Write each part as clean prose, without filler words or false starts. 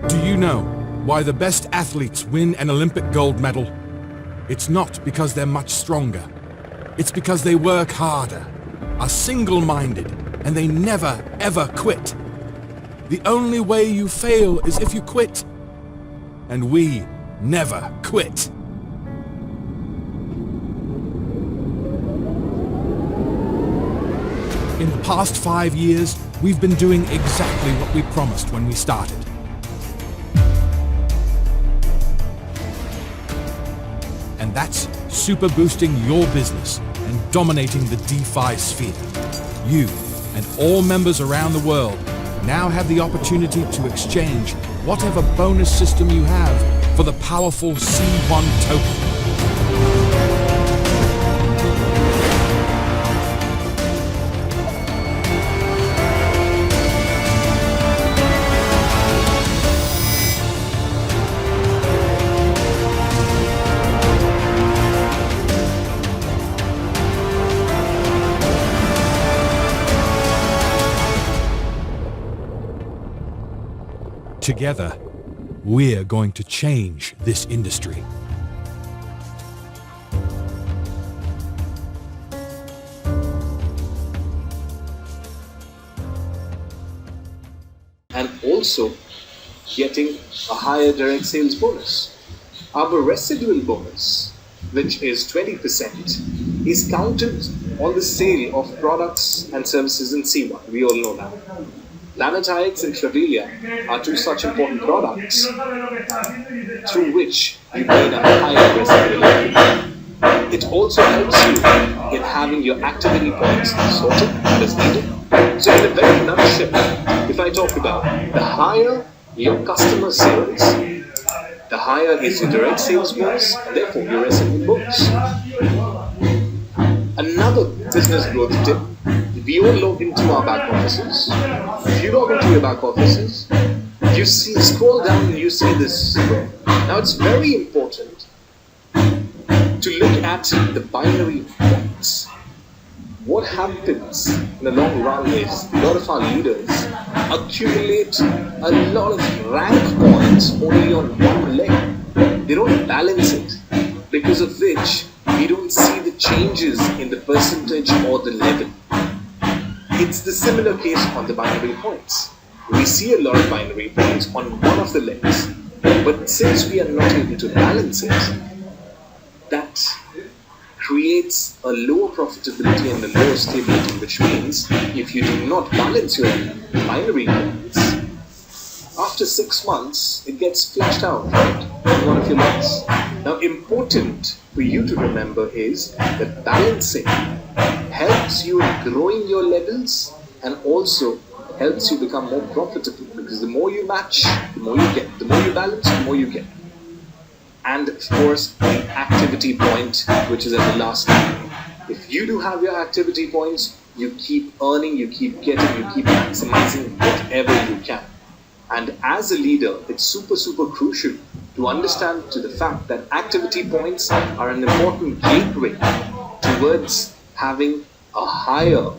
Do you know why the best athletes win an Olympic gold medal? It's not because they're much stronger. It's because they work harder, are single-minded, and they never, ever quit. The only way you fail is if you quit. And we never quit. In the past 5 years, we've been doing exactly what we promised when we started. And that's super boosting your business and dominating the DeFi sphere. You and all members around the world now have the opportunity to exchange whatever bonus system you have for the powerful C1 token. Together, we're going to change this industry. And also getting a higher direct sales bonus. Our residual bonus, which is 20%, is counted on the sale of products and services in C1. We all know that. Nanotides and Travelia are two such important products through which you gain a higher residual level. It also helps you in having your activity points sorted as needed. So in a very nutshell, if I talk about the higher your customer sales, the higher is your direct sales bonus, and therefore your residual bonus. Another business growth tip: we all log into our back offices. If you log into your back offices, you scroll down and you see this row. Now it's very important to look at the binary points. What happens in the long run is a lot of our leaders accumulate a lot of rank points only on one leg. They don't balance it, because of which we don't see the changes in the percentage or the level. It's the similar case on the binary points. We see a lot of binary points on one of the legs, but since we are not able to balance it, that creates a lower profitability and a lower stability, which means if you do not balance your binary points, after 6 months, it gets flushed out, right, on one of your legs. Now, important for you to remember is that balancing helps you in growing your levels and also helps you become more profitable, because the more you match, the more you get. The more you balance, the more you get. And of course, the activity point, which is at the last time. If you do have your activity points, you keep earning, you keep getting, you keep maximizing whatever you can. And as a leader, it's super, super crucial to understand to the fact that activity points are an important gateway towards having a higher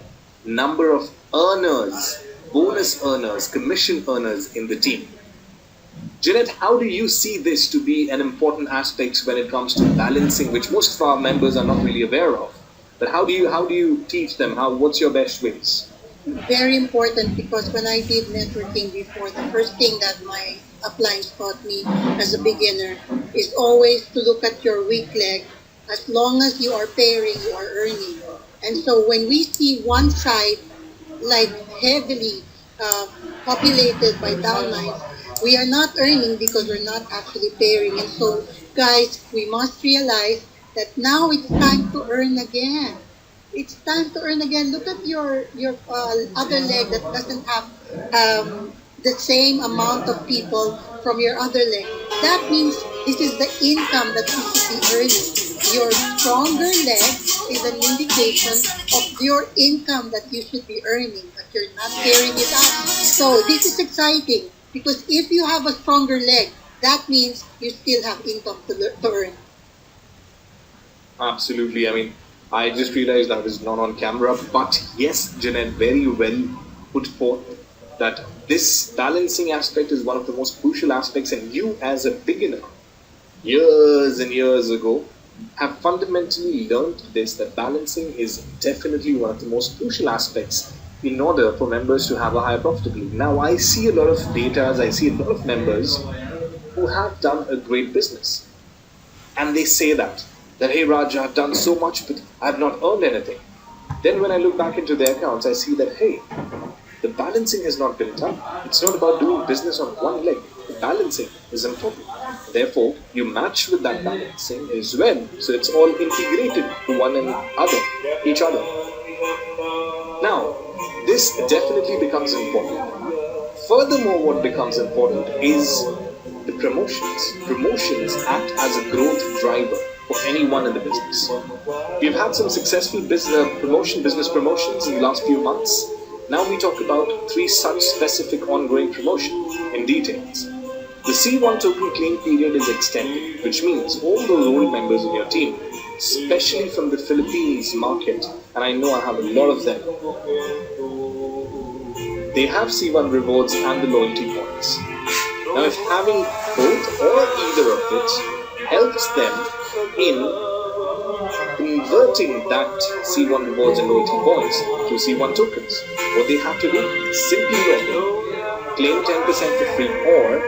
number of earners, bonus earners, commission earners in the team. Jeanette, how do you see this to be an important aspect when it comes to balancing, which most of our members are not really aware of? But how do you teach them? What's your best ways? Very important, because when I did networking before, the first thing that my uplines taught me as a beginner is always to look at your weak leg. As long as you are pairing, you are earning. And so when we see one side like heavily populated by downlines, we are not earning because we're not actually pairing. And so, guys, we must realize that now it's time to earn again. It's time to earn again. Look at your other leg that doesn't have the same amount of people from your other leg. That means this is the income that you should be earning. Your stronger leg is an indication of your income that you should be earning, but you're not carrying it out. So this is exciting, because if you have a stronger leg, that means you still have income to earn. Absolutely. I mean, I just realized I was not on camera, but yes, Jeanette, very well put forth. that this balancing aspect is one of the most crucial aspects, and you as a beginner, years and years ago, have fundamentally learned this, that balancing is definitely one of the most crucial aspects in order for members to have a higher profitability. Now, I see a lot of data, I see a lot of members who have done a great business. And they say that hey Raj, I've done so much, but I've not earned anything. Then when I look back into their accounts, I see that, hey, the balancing has not been done. It's not about doing business on one leg. The balancing is important. Therefore, you match with that balancing as well. So it's all integrated to one another, each other. Now, this definitely becomes important. Furthermore, what becomes important is the promotions. Promotions act as a growth driver for anyone in the business. We've had some successful business promotions in the last few months. Now we talk about 3 such specific ongoing promotions in details. The C1 token claim period is extended, which means all the role members in your team, especially from the Philippines market, and I know I have a lot of them, they have C1 rewards and the loyalty points. Now, if having both or either of it helps them in converting that C1 rewards and loyalty points to C1 tokens, what they have to do, simply log in, claim 10% for free, or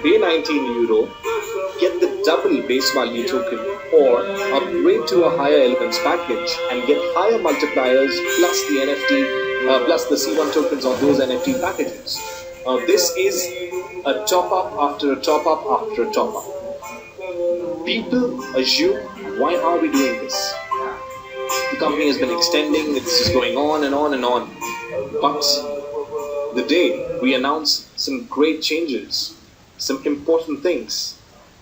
pay €19, get the double base value token, or upgrade to a higher elements package and get higher multipliers plus the NFT, plus the C1 tokens on those NFT packages. This is a top up after a top up after a top up. People assume, why are we doing this? The company has been extending, it's just going on and on and on. But the day we announce some great changes, some important things,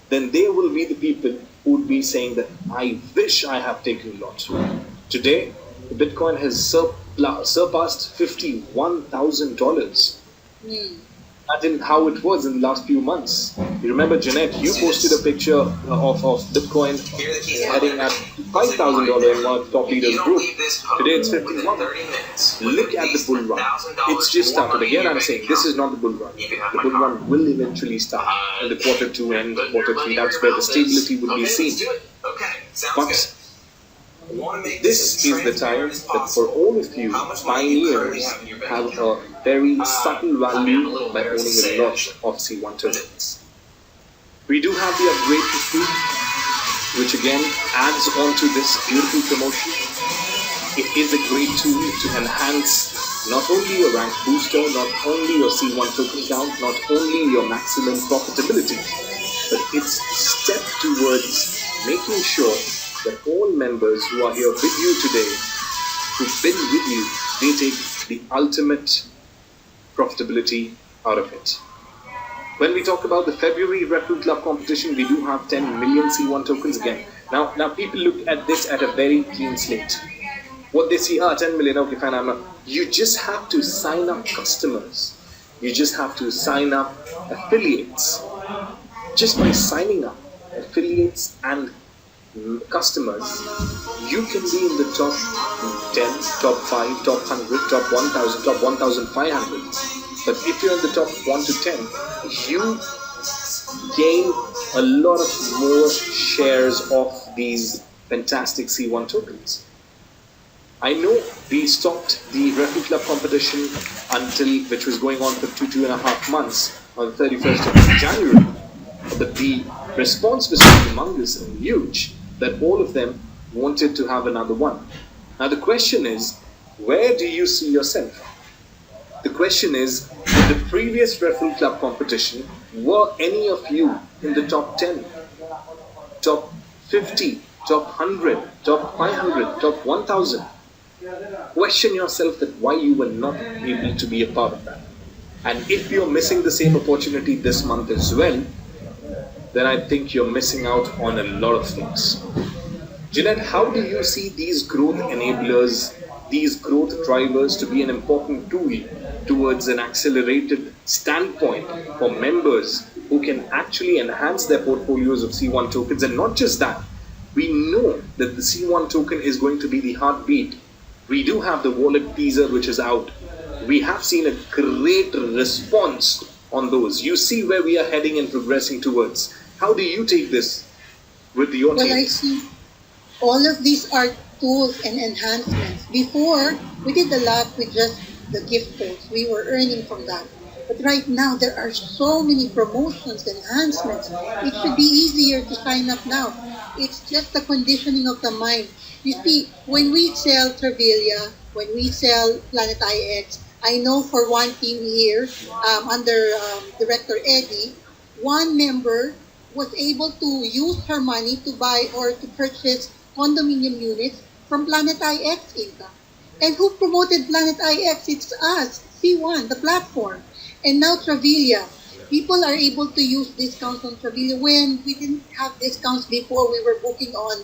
then there will be the people who would be saying that I wish I have taken a lot. Today, the Bitcoin has surpassed $51,000. Imagine how it was in the last few months. You remember, Jeanette, you posted a picture of Bitcoin heading at $5,000 in our top leaders group. Today it's 51. Look at the bull run. It's just started. Again, I'm saying this is not the bull run. The bull run will eventually start in the quarter 2 and quarter 3. That's where the stability will be seen. But this is the time that for all of you pioneers have a very subtle value by owning a lot of C1 tokens. We do have the upgrade to free, which again adds on to this beautiful promotion. It is a great tool to enhance not only your rank booster, not only your C1 token count, not only your maximum profitability, but it's a step towards making sure that all members who are here with you today, who've been with you, they take the ultimate profitability out of it. When we talk about the February Referral Club competition, we do have 10 million C1 tokens again. Now people look at this at a very clean slate. What they see, 10 million, okay fine, I'm not. You just have to sign up customers. You just have to sign up affiliates. Just by signing up affiliates and customers, you can be in the top 10, top 5, top 100, top 1000, top 1500. But if you're in the top 1 to 10, you gain a lot of more shares of these fantastic C1 tokens. I know we stopped the Referral Club competition which was going on for 2.5 months on the 31st of January. But the response was humongous and huge that all of them wanted to have another one. Now the question is, where do you see yourself? The question is, in the previous Referral Club competition, were any of you in the top 10, top 50, top 100, top 500, top 1000? Question yourself that why you were not able to be a part of that. And if you're missing the same opportunity this month as well, then I think you're missing out on a lot of things. Jeanette, how do you see these growth enablers, these growth drivers to be an important tool towards an accelerated standpoint for members who can actually enhance their portfolios of C1 tokens? And not just that, we know that the C1 token is going to be the heartbeat. We do have the wallet teaser which is out. we have seen a great response on those. You see where we are heading and progressing towards. How do you take this with your Well, I teams? see all of these are tools and enhancements. Before, we did a lot with just the gift codes. We were earning from that. But right now, there are so many promotions, enhancements. It should be easier to sign up now. It's just the conditioning of the mind. You see, when we sell Travalia, when we sell Planet IX, I know for one team here, under Director Eddie, one member was able to use her money to buy or to purchase condominium units from Planet IX income. And who promoted Planet IX? It's us, C1, the platform. And now Travalia. People are able to use discounts on Travalia when we didn't have discounts before. We were booking on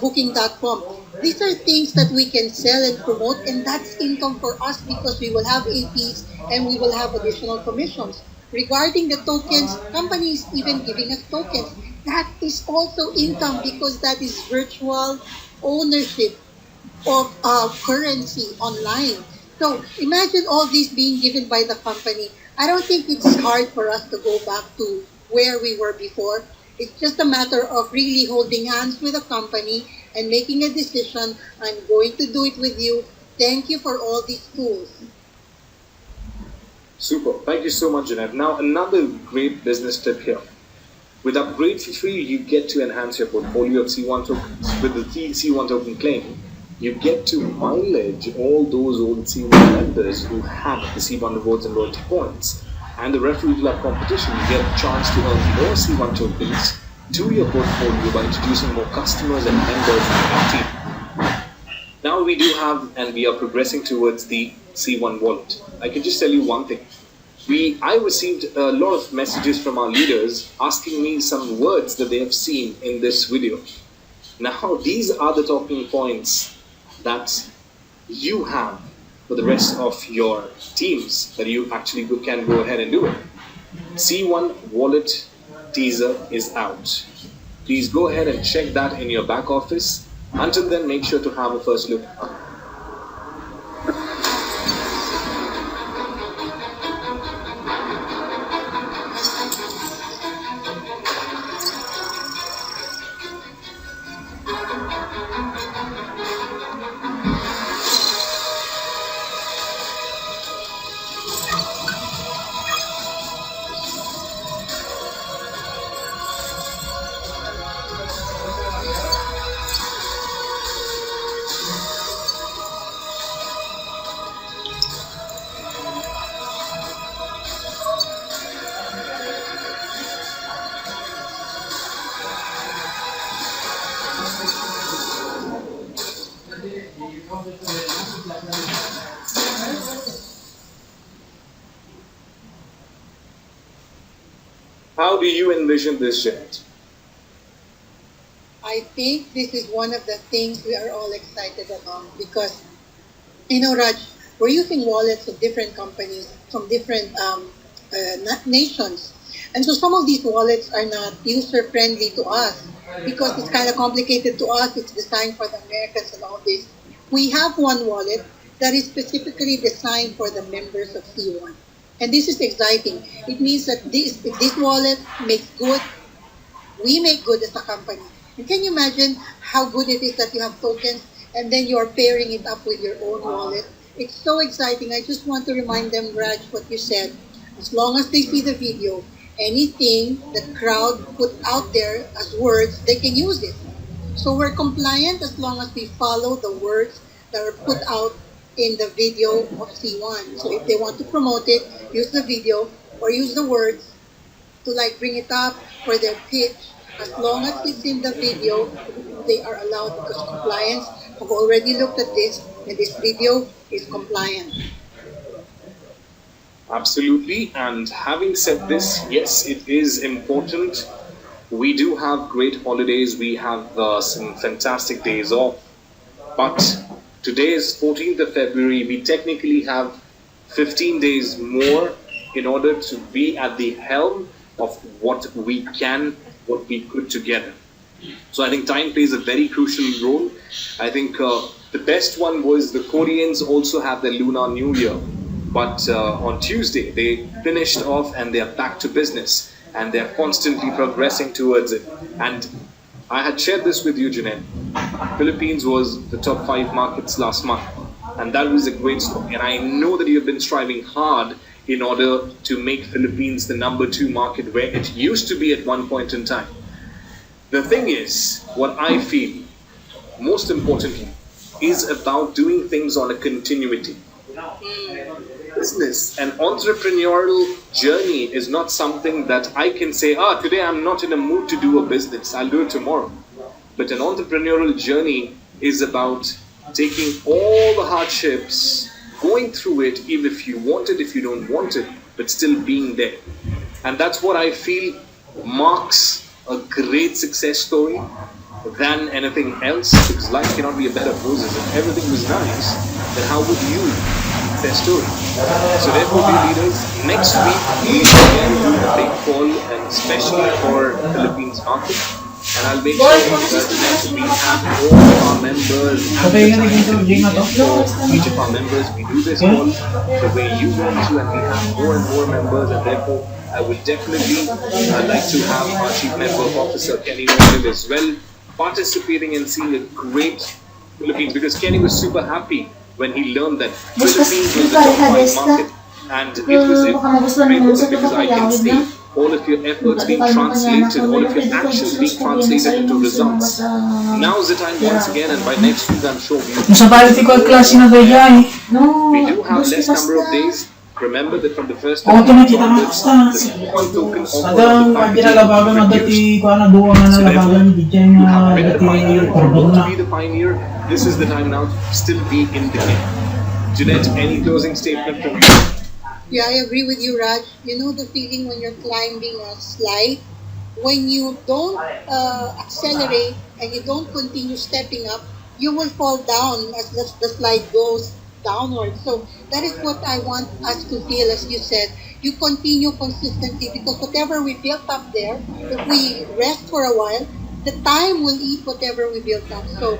booking.com. These are things that we can sell and promote, and that's income for us because we will have APs and we will have additional commissions. Regarding the tokens, companies even giving us tokens. That is also income because that is virtual ownership of currency online. So imagine all these being given by the company. I don't think it's hard for us to go back to where we were before. It's just a matter of really holding hands with a company and making a decision. I'm going to do it with you. Thank you for all these tools. Super. Thank you so much, Jeanette. Now, another great business tip here. With Upgrade for free, you get to enhance your portfolio of C1 tokens. With the C1 token claim, you get to mileage all those old C1 members who have the C1 rewards and loyalty points. And the referee club competition, you get a chance to earn more C1 tokens to your portfolio by introducing more customers and members to your team. Now we do have, and we are progressing towards the C1 wallet. I can just tell you one thing. I received a lot of messages from our leaders asking me some words that they have seen in this video. Now these are the talking points that you have for the rest of your teams that you actually can go ahead and do it. C1 wallet teaser is out. Please go ahead and check that in your back office. Until then, make sure to have a first look. How do you envision this, Janet? I think this is one of the things we are all excited about because, you know, Raj, we're using wallets of different companies from different nations. And so some of these wallets are not user friendly to us because it's kind of complicated to us. It's designed for the Americans and all this. We have one wallet that is specifically designed for the members of C1. And this is exciting. It means that if this wallet makes good, we make good as a company. And can you imagine how good it is that you have tokens and then you're pairing it up with your own wallet? It's so exciting. I just want to remind them, Raj, what you said. As long as they see the video, anything the crowd put out there as words, they can use it. So we're compliant as long as we follow the words that are put out in the video of C1. So if they want to promote it, use the video or use the words to like bring it up for their pitch. As long as it's in the video, they are allowed because compliance, I've already looked at this and this video is compliant. Absolutely. And having said this, yes, it is important. We do have great holidays. We have some fantastic days off. But today is 14th of February. We technically have 15 days more in order to be at the helm of what we put together. So I think time plays a very crucial role. I think the best one was the Koreans also have their Lunar New Year. But on Tuesday, they finished off and they are back to business and they're constantly progressing towards it. And I had shared this with you, Junaid. Philippines was the top 5 markets last month, and that was a great story. And I know that you've been striving hard in order to make Philippines the number 2 market where it used to be at one point in time. The thing is, what I feel most importantly is about doing things on a continuity. Business, an entrepreneurial journey is not something that I can say, today I'm not in a mood to do a business, I'll do it tomorrow. But an entrepreneurial journey is about taking all the hardships, going through it, even if you want it, if you don't want it, but still being there. And that's what I feel marks a great success story than anything else, because life cannot be a bed of roses. If everything was nice, then how would you their story? So therefore, dear leaders, next week we will again do a big call, and especially for Philippines market. And I'll make sure that we have all of our members at the time that we need for each of our members. We do this call the way you want to, and we have more and more members, and therefore I would definitely like to have our Chief Network Officer Kenny Noel as well participating and seeing a great Philippines, because Kenny was super happy when he learned that Philippines was the top 5 market, and it was a great moment because I can see all of your efforts being translated, all of your actions being translated into results. Now is the time once again, and by next week I'm sure we do have less number of days. Remember that from the first time onwards, the one token offer of the packaging reduced. So therefore, you have been the pioneer or want to be the pioneer. This is the time now to still be in the game. Jeanette, any closing statement from you? Yeah, I agree with you, Raj. You know the feeling when you're climbing a slide, when you don't accelerate and you don't continue stepping up, you will fall down as the slide goes downward. So that is what I want us to feel, as you said. You continue consistently, because whatever we built up there, if we rest for a while, the time will eat whatever we built up. So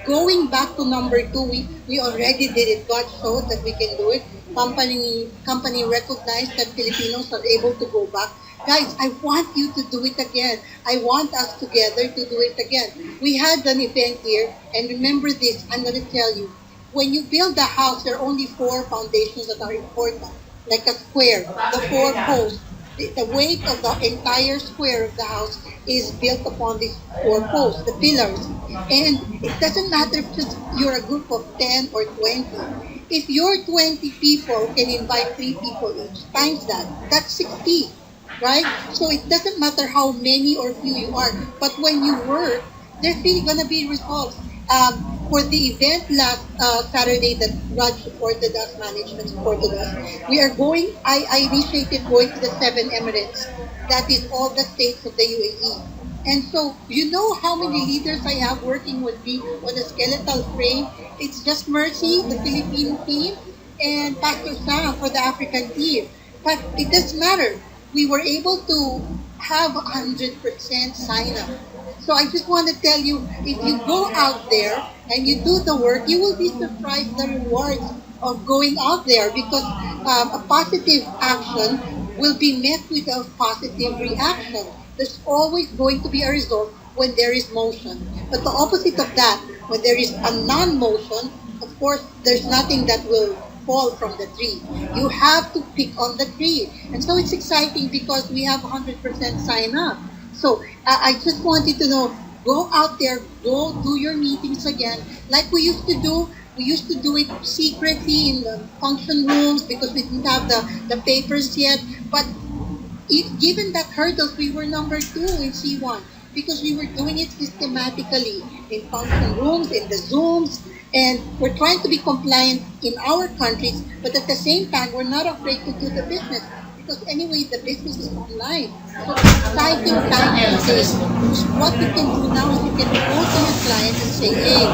going back to number 2, we already did it. God showed that we can do it. Company recognized that Filipinos are able to go back. Guys, I want you to do it again. I want us together to do it again. We had an event here, and remember this, I'm going to tell you. When you build a house, there are only 4 foundations that are important. Like a square, the 4 posts. The weight of the entire square of the house is built upon these 4 posts, the pillars. And it doesn't matter if you're a group of 10 or 20. If your 20 people can invite 3 people each, times that, that's 60, right? So it doesn't matter how many or few you are, but when you work, there's really gonna be results. For the event last Saturday that Raj supported us, management supported us, I initiated going to the 7 Emirates. That is all the states of the UAE. And so, you know how many leaders I have working with me on a skeletal frame? It's just Mercy, the Filipino team, and Pastor Sam for the African team. But it doesn't matter. We were able to have 100% sign up. So I just want to tell you, if you go out there and you do the work, you will be surprised the rewards of going out there, because a positive action will be met with a positive reaction. There's always going to be a result when there is motion. But the opposite of that, when there is a non-motion, of course, there's nothing that will fall from the tree. You have to pick on the tree. And so it's exciting because we have 100% sign up. So I just wanted to know, go out there, go do your meetings again, like we used to do. We used to do it secretly in the function rooms because we didn't have the papers yet. But given that hurdles, we were number 2 in C1 because we were doing it systematically in function rooms, in the Zooms, and we're trying to be compliant in our countries, but at the same time, we're not afraid to do the business. Because anyway, the business is online. So exciting time to say, what you can do now is you can go to your client and say, hey,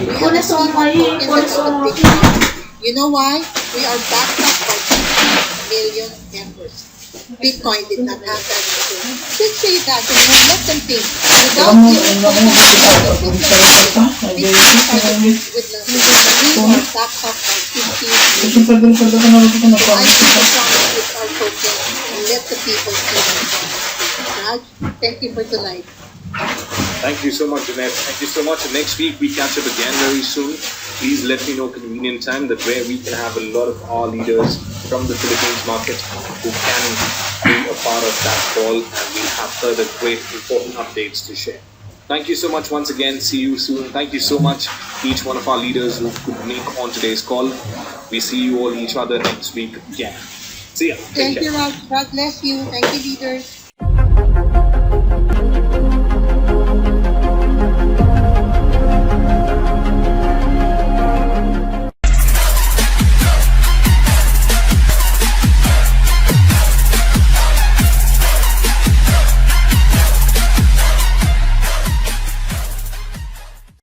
we have a C1 token that's a big one. You know why? We are backed up by 50 million members. Bitcoin did not happen. So just say that and then let them think. Without you, Bitcoin started with nothing. We are back up by 50. So I think the promise with our focus and let the people see themselves. Raj, thank you for tonight. Thank you so much, Jeanette. Thank you so much. And next week we catch up again very soon. Please let me know convenient time that where we can have a lot of our leaders from the Philippines market who can be a part of that call, and we'll have further great important updates to share. Thank you so much once again. See you soon. Thank you so much, each one of our leaders who could make on today's call. We see you all each other next week again. See ya. Thank you, Raj. God bless you. Thank you, leaders.